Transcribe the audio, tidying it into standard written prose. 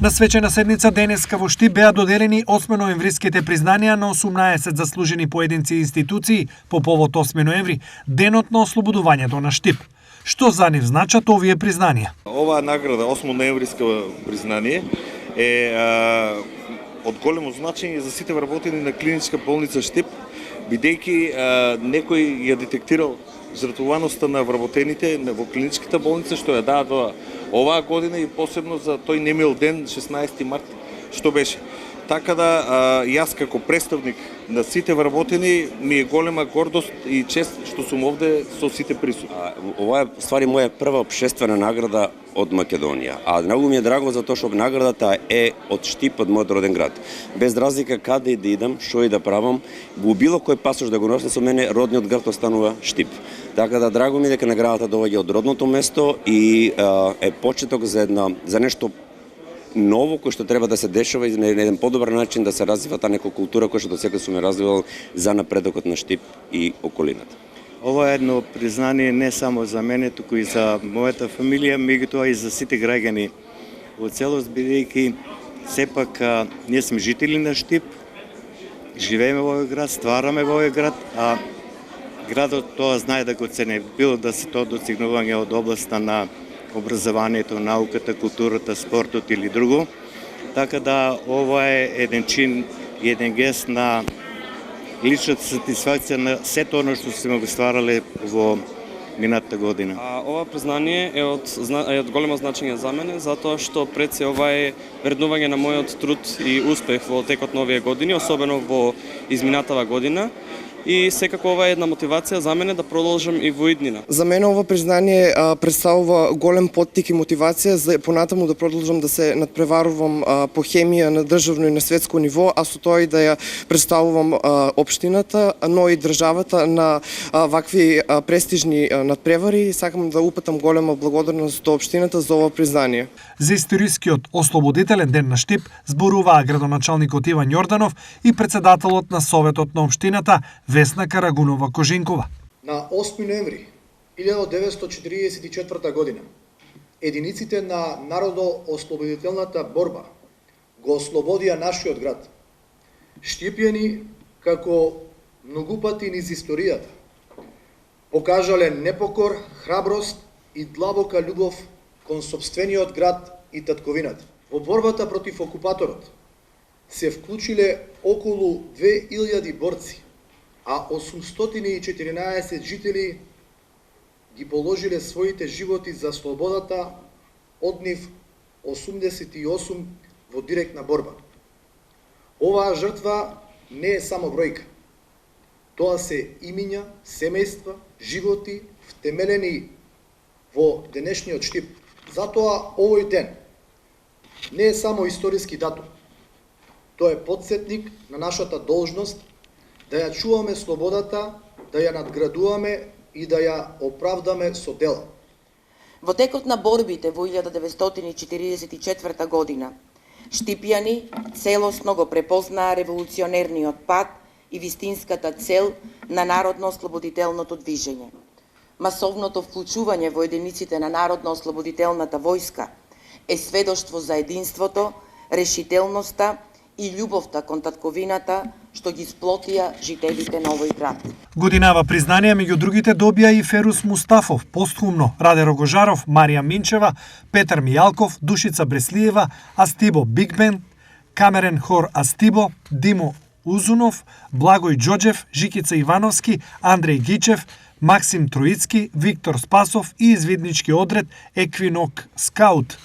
На свечена седница денеска во Штип беа доделени 8 ноемвриските признанија на 18 заслужени поединци и институции по повод 8 ноември, денот на ослободувањето на Штип. Што за нив значат овие признанија? Оваа награда, 8 ноемвриска признание, е од големо значење за сите вработени на клиничка болница Штип, бидејќи некој ја детектирал жртвуваноста на вработените во клиничката болница, што ја дадоа оваа година и посебно за тој немил ден, 16 март, што беше. Така да, јас како представник на сите вработени, ми е голема гордост и чест што сум овде со сите присутни. Ова е ствари моја прва општествена награда од Македонија. А многу ми е драго затоа што наградата е од Штип, од мојот роден град. Без разлика каде и да идам, што и да правам, во било кој пасош да го носам со мене, родниот град останува Штип. Така да драго ми дека наградата доаѓа од родното место и е почеток за нешто ново кој што треба да се дешава и на еден подобар начин да се развива таа нека култура која што досега сум ја развивал за напредокот на Штип и околината. Ова е едно признание не само за мене, туку и за мојата фамилија, меѓутоа и за сите граѓани во целост, бидејќи сепак ние сме жители на Штип, живееме во овој град, ствараме во овој град, а градот тоа знае да го цени, било да се тоа достигнување од областа на образованието, науката, културата, спортот или друго. Така да ова е еден чин и еден гест на личната сатисфакција на сето оно што сме го стварале во минатата година. Ова признание е од големо значење за мене, затоа што пред се ова е вреднување на мојот труд и успех во текот на овие години, особено во изминатава година. И секако ова е една мотивација за мене да продолжам и во иднина. За мене ова признание представува голем поттик и мотивација за понатаму да продолжам да се надпреварувам по хемија на државно и на светско ниво, а со тоа и да ја представувам општината, но и државата на вакви престижни надпревари. Сакам да упатам голема благодарност до општината за ова признание. За историскиот ослободителен ден на Штип зборуваа градоначалникот Иван Јорданов и председателот на Советот на општината Весна Карагунова-Кожинкова. На 8 ноември 1944 година единиците на народоослободителната борба го ослободија нашиот град. Штипјани, како многу пати низ историјата, покажале непокор, храброст и длабока љубов кон сопствениот град и татковината. Во борбата против окупаторот се вклучиле околу 2000 борци, а 814 жители ги положиле своите животи за слободата, од нив 88 во директна борба. Оваа жртва не е само бројка. Тоа се имиња, семејства, животи втемелени во денешниот Штип. Затоа овој ден не е само историски датум. Тоа е потсетник на нашата должност да ја чуваме слободата, да ја надградуваме и да ја оправдаме со дела. Во текот на борбите во 1944 година, штипјани целосно го препознаа револуционерниот пат и вистинската цел на народно-ослободителното движење. Масовното вклучување во единиците на народно-ослободителната војска е сведоштво за единството, решителноста и љубовта кон татковината што ги сплотија жителите на овој град. Годинава признанија меѓу другите добија и Ферус Мустафов, постхумно Раде Рогожаров, Марија Минчева, Петар Мијалков, Душица Бреслиева, Астибо Биг Бенд, Камерен хор Астибо, Димо Узунов, Благој Џоџев, Жикица Ивановски, Андреј Гичев, Максим Троицки, Виктор Спасов и извиднички одред Еквинок Скаут.